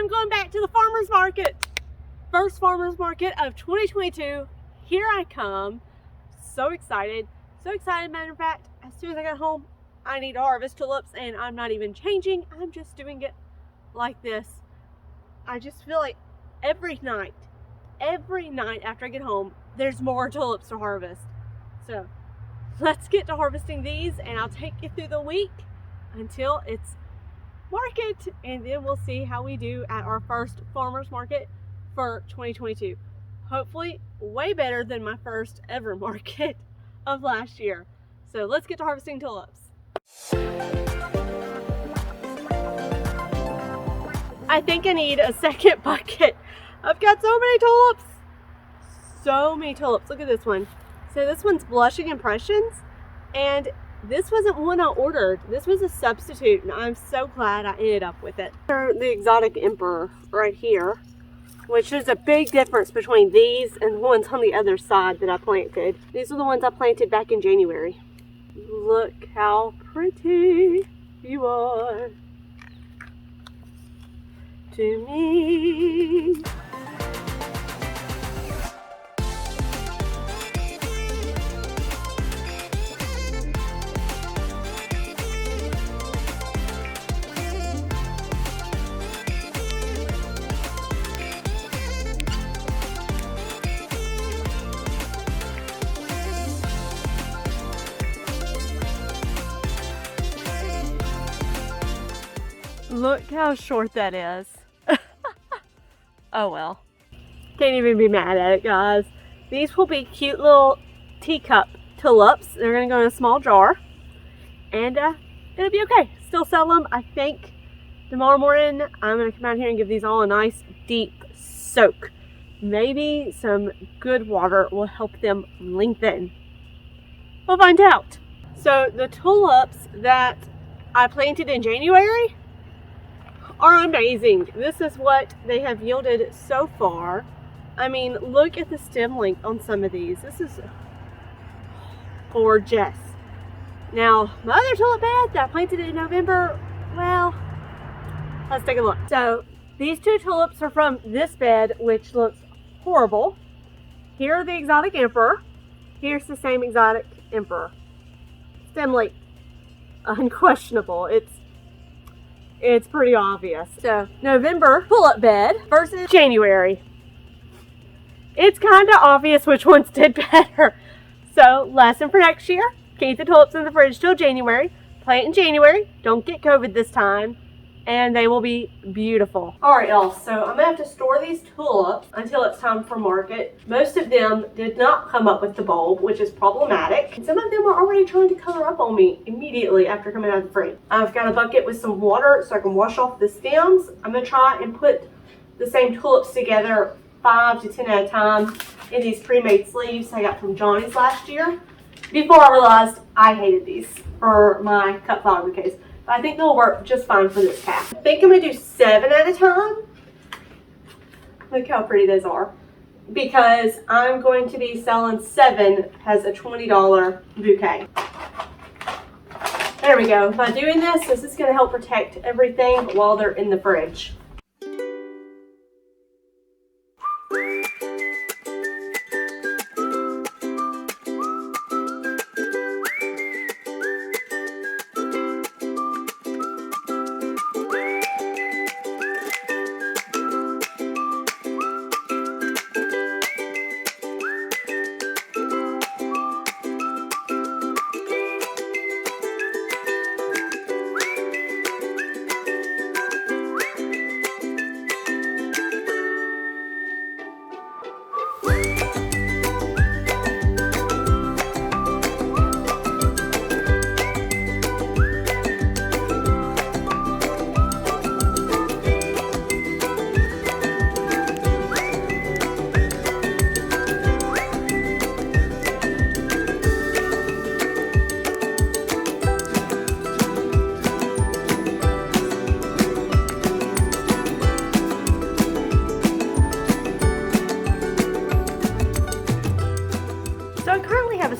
I'm going back to the farmer's market. First farmer's market of 2022. Here I come. So excited. So excited, matter of fact, as soon as I got home, I need to harvest tulips, and I'm not even changing. I'm just doing it like this. I just feel like every night after I get home, there's more tulips to harvest. So let's get to harvesting these, and I'll take you through the week until it's market, and then we'll see how we do at our first farmer's market for 2022. Hopefully way better than my first ever market of last year. So let's get to harvesting tulips. I think I need a second bucket. I've got so many tulips. So many tulips. Look at this one. So this one's Blushing Impressions, and this wasn't one I ordered. This was a substitute, and I'm so glad I ended up with it. The Exotic Emperor right here, which is a big difference between these and the ones on the other side that I planted. These are the ones I planted back in January. Look how pretty you are to me. Look how short that is. Oh well. Can't even be mad at it, guys. These will be cute little teacup tulips. They're going to go in a small jar. And it'll be okay. Still sell them. I think tomorrow morning I'm going to come out here and give these all a nice deep soak. Maybe some good water will help them lengthen. We'll find out. So the tulips that I planted in January are amazing. This is what they have yielded so far. I mean, look at the stem length on some of these. This is gorgeous. Now, my other tulip bed that I planted in November, well, let's take a look. So these two tulips are from this bed, which looks horrible. Here are the Exotic Emperor. Here's the same Exotic Emperor. Stem length, unquestionable. It's pretty obvious. So November tulip bed versus January. It's kind of obvious which ones did better. So lesson for next year: keep the tulips in the fridge till January. Plant in January. Don't get COVID this time, and they will be beautiful. All right, y'all. So I'm gonna have to store these tulips until it's time for market. Most of them did not come up with the bulb, which is problematic. Some of them are already trying to color up on me immediately after coming out of the fridge. I've got a bucket with some water so I can wash off the stems. I'm gonna try and put the same tulips together 5 to 10 at a time in these pre-made sleeves I got from Johnny's last year, before I realized I hated these for my cut flower bouquets. I think they'll work just fine for this pack. I think I'm gonna do 7 at a time. Look how pretty those are. Because I'm going to be selling 7 as a $20 bouquet. There we go. By doing this, this is gonna help protect everything while they're in the fridge.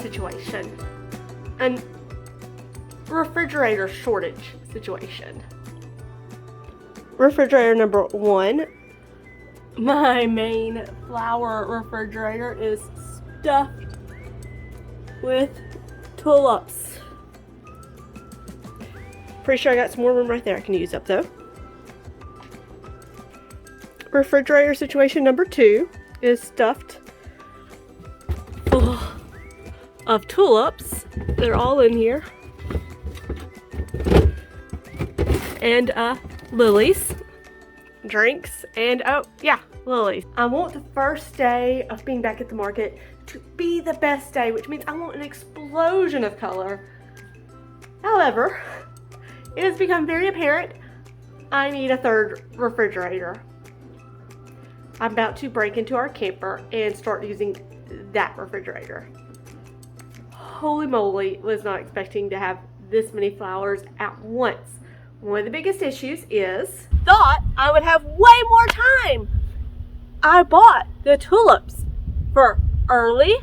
Situation, a refrigerator shortage situation. refrigerator number 1. My main flower refrigerator is stuffed with tulips. Pretty sure I got some more room right there I can use up though. Refrigerator situation number 2 is stuffed full of tulips. They're all in here. And lilies, drinks, and oh yeah, lilies. I want the first day of being back at the market to be the best day, which means I want an explosion of color. However, it has become very apparent I need a third refrigerator. I'm about to break into our camper and start using that refrigerator. Holy moly, was not expecting to have this many flowers at once. One of the biggest issues is, thought I would have way more time. I bought the tulips for early,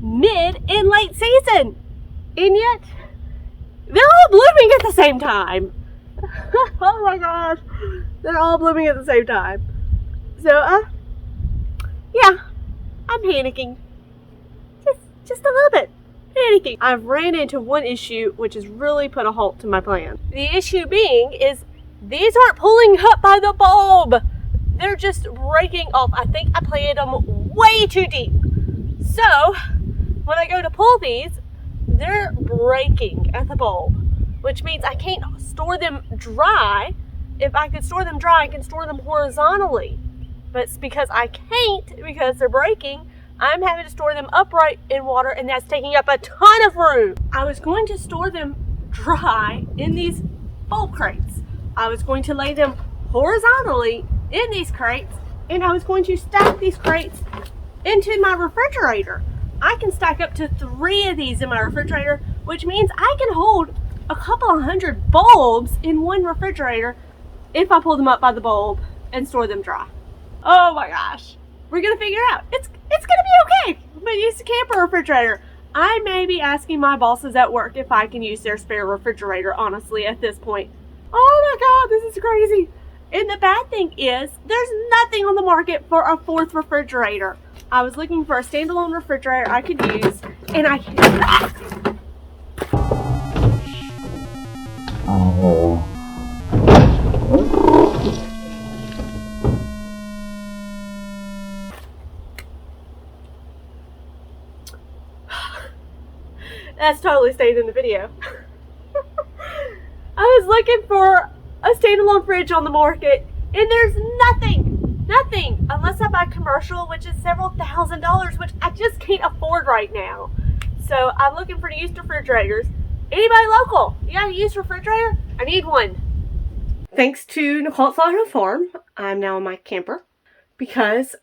mid, and late season. And yet, they're all blooming at the same time. Oh my gosh, they're all blooming at the same time. So, yeah, I'm panicking. Just a little bit. Panicking. I've ran into one issue which has really put a halt to my plan. The issue being is these aren't pulling up by the bulb. They're just breaking off. I think I planted them way too deep. So when I go to pull these, they're breaking at the bulb, which means I can't store them dry. If I could store them dry, I can store them horizontally. But it's because I can't, because they're breaking, I'm having to store them upright in water, and that's taking up a ton of room. I was going to store them dry in these bulb crates. I was going to lay them horizontally in these crates, and I was going to stack these crates into my refrigerator. I can stack up to 3 of these in my refrigerator, which means I can hold a couple of hundred bulbs in one refrigerator if I pull them up by the bulb and store them dry. Oh my gosh. We're gonna figure it out. It's gonna be okay. I'm gonna use the camper refrigerator. I may be asking my bosses at work if I can use their spare refrigerator, honestly, at this point. Oh my god, this is crazy. And the bad thing is, there's nothing on the market for a 4th refrigerator. I was looking for a standalone refrigerator I could use, and I can't. That's totally stayed in the video. I was looking for a standalone fridge on the market, and there's nothing, unless I buy commercial, which is several $1,000s, which I just can't afford right now. So I'm looking for used refrigerators. Anybody local? You got a used refrigerator? I need one. Thanks to Nicole at Flower Farm, I'm now in my camper because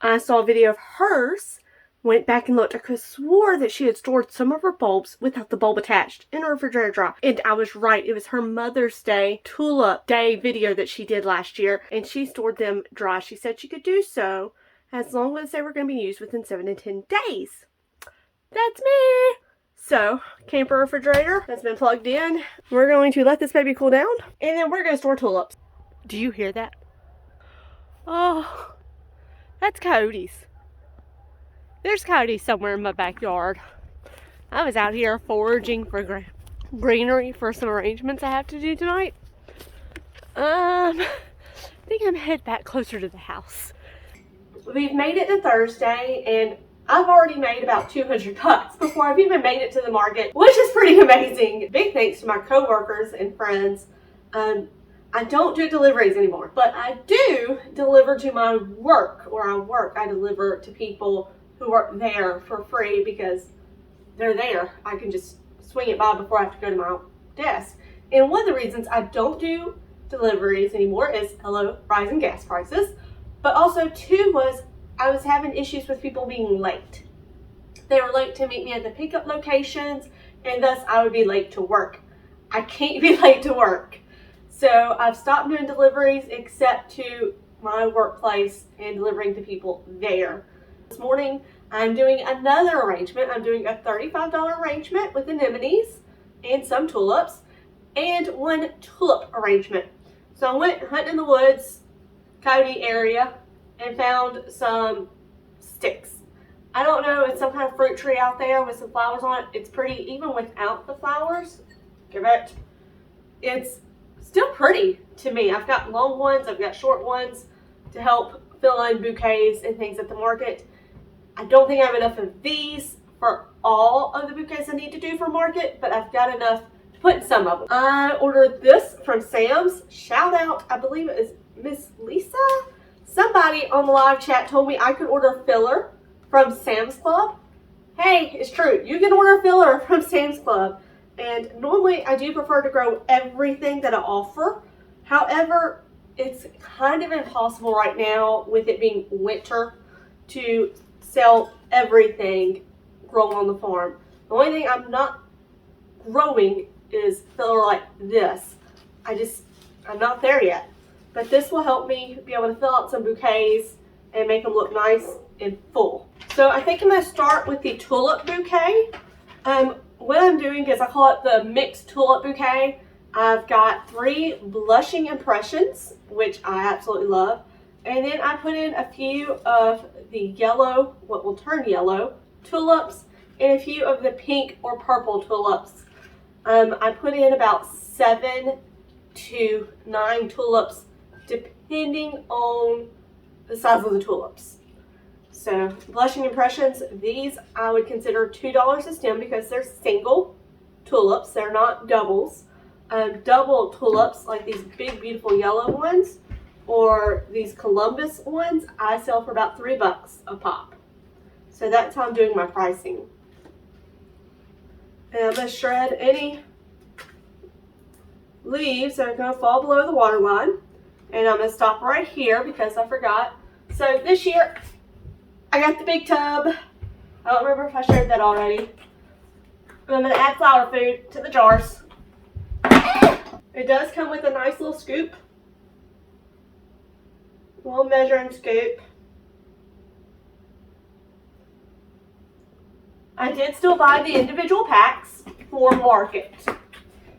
I saw a video of hers. Went back and looked. I could have swore that she had stored some of her bulbs without the bulb attached in her refrigerator dry. And I was right. It was her Mother's Day Tulip Day video that she did last year. And she stored them dry. She said she could do so as long as they were going to be used within 7 to 10 days. That's me. So, camper refrigerator has been plugged in. We're going to let this baby cool down. And then we're going to store tulips. Do you hear that? Oh, that's coyotes. There's coyotes somewhere in my backyard. I was out here foraging for greenery for some arrangements I have to do tonight. I think I'm headed back closer to the house. We've made it to Thursday, and I've already made about 200 bucks before I've even made it to the market, which is pretty amazing. Big thanks to my co-workers and friends. I don't do deliveries anymore, but I do deliver to my work. Where I work, I deliver to people who are there for free because they're there. I can just swing it by before I have to go to my desk. And one of the reasons I don't do deliveries anymore is, hello, rising gas prices. But also, 2 was I was having issues with people being late. They were late to meet me at the pickup locations, and thus I would be late to work. I can't be late to work. So I've stopped doing deliveries except to my workplace and delivering to people there. This morning, I'm doing another arrangement. I'm doing a $35 arrangement with anemones and some tulips, and 1 tulip arrangement. So I went hunting in the woods, Coyote area, and found some sticks. I don't know, it's some kind of fruit tree out there with some flowers on it. It's pretty, even without the flowers. Give it. It's still pretty to me. I've got long ones, I've got short ones to help fill in bouquets and things at the market. I don't think I have enough of these for all of the bouquets I need to do for market, but I've got enough to put in some of them. I ordered this from Sam's. Shout out, I believe it is Miss Lisa. Somebody on the live chat told me I could order filler from Sam's Club. Hey, it's true. You can order filler from Sam's Club. And normally I do prefer to grow everything that I offer. However, it's kind of impossible right now with it being winter to sell everything grown on the farm. The only thing I'm not growing is filler like this. I'm not there yet. But this will help me be able to fill out some bouquets and make them look nice and full. So I think I'm going to start with the Tulip Bouquet. What I'm doing is I call it the mixed Tulip Bouquet. I've got 3 blushing impressions, which I absolutely love. And then I put in a few of the yellow, what will turn yellow, tulips, and a few of the pink or purple tulips. I put in about 7 to 9 tulips, depending on the size of the tulips. So blushing impressions, these I would consider $2 a stem because they're single tulips, they're not doubles. Double tulips, like these big beautiful yellow ones, or these Columbus ones, I sell for about $3 a pop. So that's how I'm doing my pricing. And I'm going to shred any leaves that are going to fall below the water line. And I'm going to stop right here because I forgot. So this year, I got the big tub. I don't remember if I shared that already. But I'm going to add flower food to the jars. It does come with a nice little scoop. A little measuring scoop. I did still buy the individual packs for market.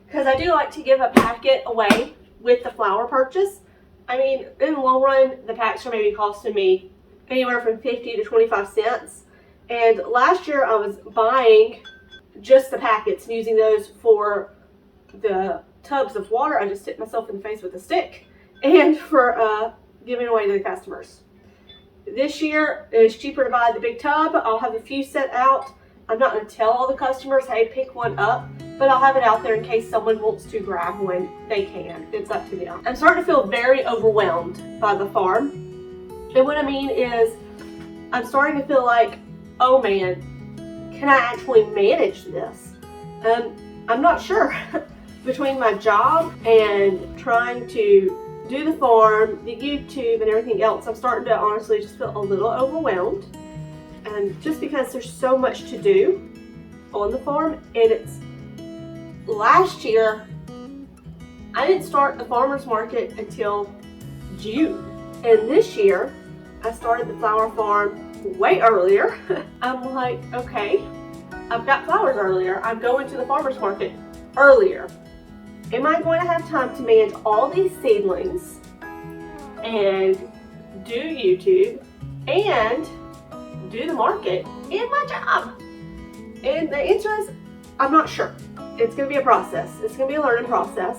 Because I do like to give a packet away with the flower purchase. I mean, in the long run, the packs are maybe costing me anywhere from 50 to 25 cents. And last year I was buying just the packets and using those for the tubs of water I just hit myself in the face with a stick and for giving away to the customers. This year it's cheaper to buy the big tub. I'll have a few set out. I'm not going to tell all the customers, hey, pick one up, but I'll have it out there in case someone wants to grab one. They can. It's up to them. I'm starting to feel very overwhelmed by the farm. And what I mean is I'm starting to feel like, oh man, can I actually manage this? I'm not sure. Between my job and trying to do the farm, the YouTube, and everything else, I'm starting to honestly just feel a little overwhelmed. And just because there's so much to do on the farm, and it's last year, I didn't start the farmer's market until June. And this year, I started the flower farm way earlier. I'm like, okay, I've got flowers earlier. I'm going to the farmer's market earlier. Am I going to have time to manage all these seedlings and do YouTube and do the market and my job? And the answer is, I'm not sure. It's going to be a process. It's going to be a learning process.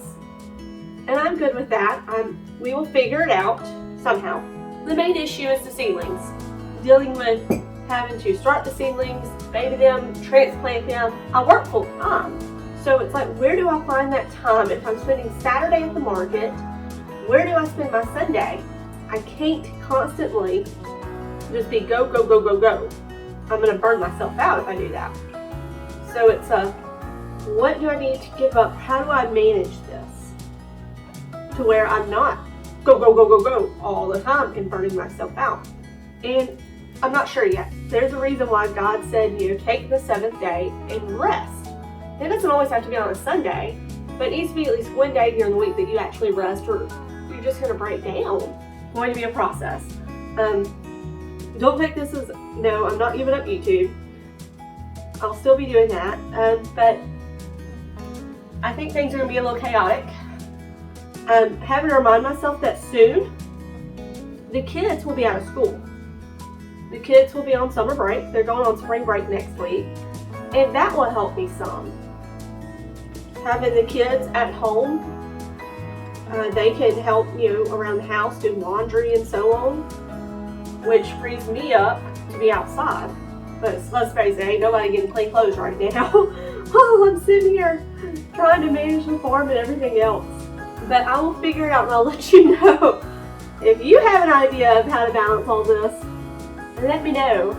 And I'm good with that. We will figure it out somehow. The main issue is the seedlings. Dealing with having to start the seedlings, baby them, transplant them. I work full time. So it's like, where do I find that time? If I'm spending Saturday at the market, where do I spend my Sunday? I can't constantly just be go, go, go, go, go. I'm going to burn myself out if I do that. So it's what do I need to give up? How do I manage this to where I'm not go, go, go, go, go all the time and burning myself out? And I'm not sure yet. There's a reason why God said, take the 7th day and rest. It doesn't always have to be on a Sunday, but it needs to be at least one day during the week that you actually rest, or you're just going to break down. It's going to be a process. Don't take this as, no, I'm not giving up YouTube. I'll still be doing that, but I think things are going to be a little chaotic I'm having to remind myself that soon the kids will be out of school. The kids will be on summer break. They're going on spring break next week. And that will help me some. Having the kids at home, they can help you around the house, do laundry and so on, which frees me up to be outside. But let's face it, ain't nobody getting clean clothes right now while I'm sitting here trying to manage the farm and everything else. But I will figure it out and I'll let you know. If you have an idea of how to balance all this, let me know.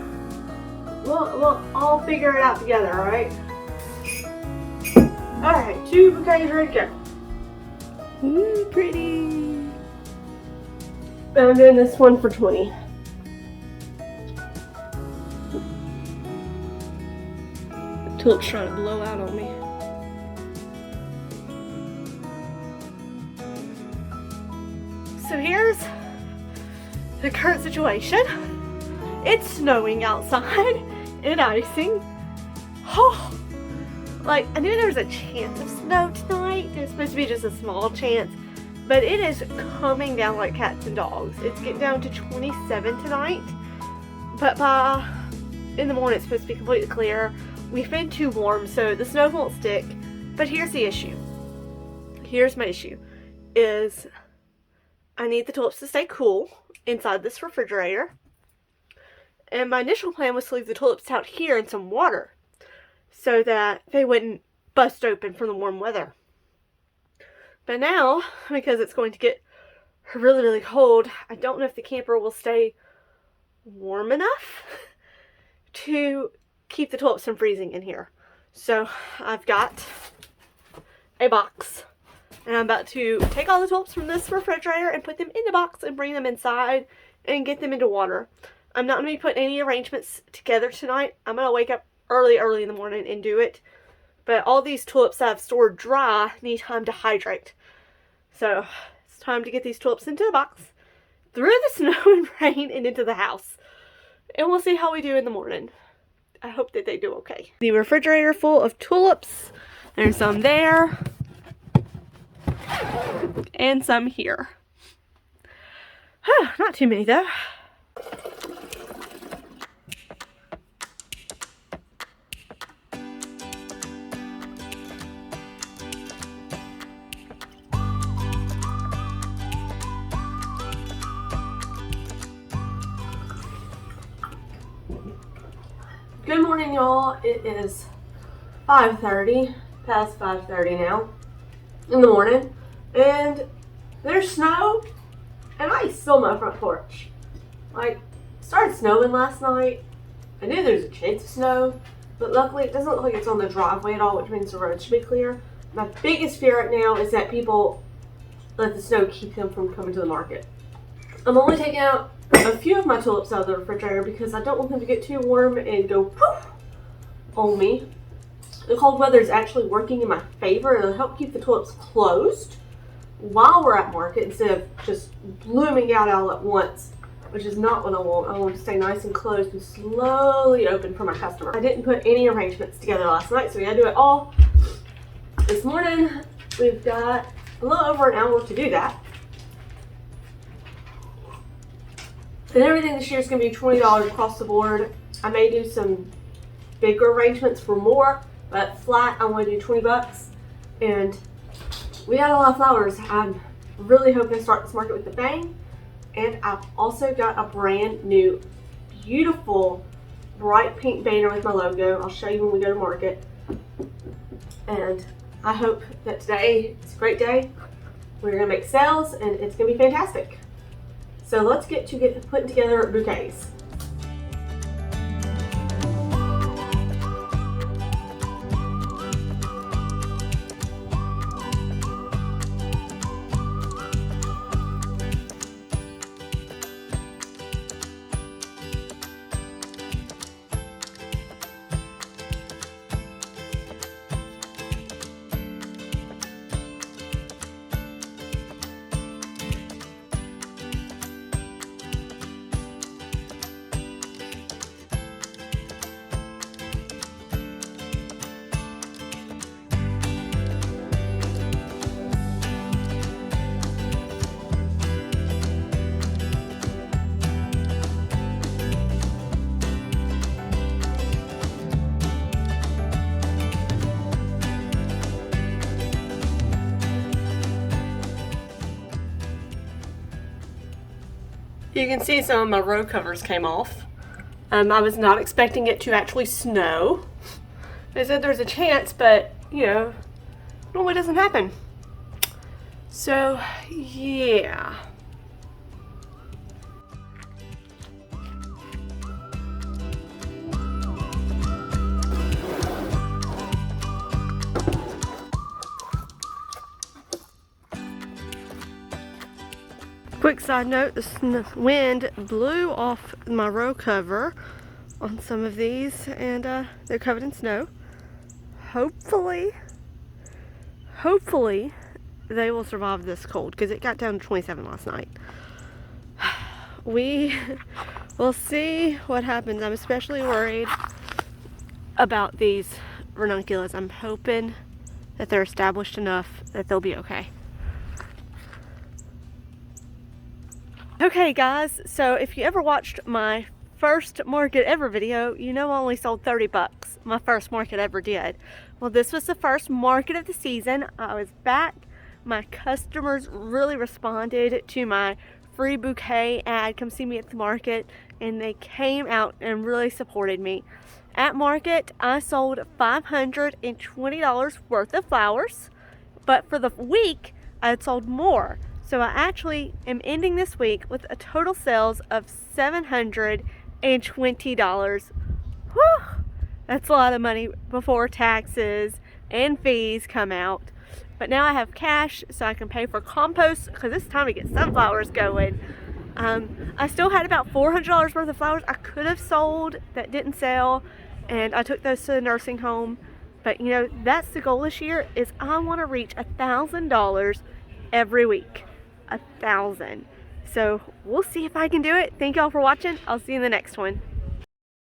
We'll all figure it out together, alright? Alright, 2 bouquets ready to go. Ooh, pretty. I'm doing this one for 20. The tulip's trying to blow out on me. So here's the current situation. It's snowing outside and icing. Oh, like I knew there was a chance of snow tonight. It's supposed to be just a small chance, but it is coming down like cats and dogs. It's getting down to 27 tonight, but by in the morning it's supposed to be completely clear. We've been too warm, so the snow won't stick. But here's the issue. Here's my issue is I need the tulips to stay cool inside this refrigerator. And my initial plan was to leave the tulips out here in some water so that they wouldn't bust open from the warm weather. But now, because it's going to get really, really cold, I don't know if the camper will stay warm enough to keep the tulips from freezing in here. So I've got a box. And I'm about to take all the tulips from this refrigerator and put them in the box and bring them inside and get them into water. I'm not going to be putting any arrangements together tonight. I'm going to wake up early in the morning and do it. But all these tulips I've stored dry need time to hydrate. So it's time to get these tulips into the box, through the snow and rain, and into the house. And we'll see how we do in the morning. I hope that they do okay. The refrigerator full of tulips. There's some there. And some here. Not too many though. Good morning, y'all. It is 5:30, past 5:30 now in the morning, and there's snow and ice on my front porch. Like, it started snowing last night. I knew there was a chance of snow, but luckily it doesn't look like it's on the driveway at all, which means the road should be clear. My biggest fear right now is that people let the snow keep them from coming to the market. I'm only taking out a few of my tulips out of the refrigerator because I don't want them to get too warm and go poof on me. The cold weather is actually working in my favor. It'll help keep the tulips closed while we're at market instead of just blooming out all at once, which is not what I want. I want to stay nice and closed and slowly open for my customer. I didn't put any arrangements together last night, so we gotta do it all this morning. We've got a little over an hour to do that. And everything this year is going to be $20 across the board. I may do some bigger arrangements for more, but flat I want to do 20 bucks. And we got a lot of flowers. I'm really hoping to start this market with a bang. And I've also got a brand new, beautiful, bright pink banner with my logo. I'll show you when we go to market. And I hope that today is a great day. We're going to make sales and it's going to be fantastic. So let's get to putting together bouquets. You can see some of my row covers came off. I was not expecting it to actually snow. They said there's a chance, but you know, normally it doesn't happen. So yeah. Quick side note, the wind blew off my row cover on some of these, and they're covered in snow. Hopefully they will survive this cold, because it got down to 27 last night. We will see what happens. I'm especially worried about these ranunculus. I'm hoping that they're established enough that they'll be okay. Okay guys, so if you ever watched my first market ever video, you know I only sold 30 bucks. My first market ever did. Well, this was the first market of the season. I was back. My customers really responded to my free bouquet ad, come see me at the market, and they came out and really supported me. At market, I sold $520 worth of flowers, but for the week, I had sold more. So I actually am ending this week with a total sales of $720. Whew! That's a lot of money before taxes and fees come out. But now I have cash so I can pay for compost, because it's time to get sunflowers going. I still had about $400 worth of flowers I could have sold that didn't sell, and I took those to the nursing home. But you know, that's the goal this year, is I want to reach $1,000 every week. 1,000. So we'll see if I can do it. Thank y'all for watching. I'll see you in the next one.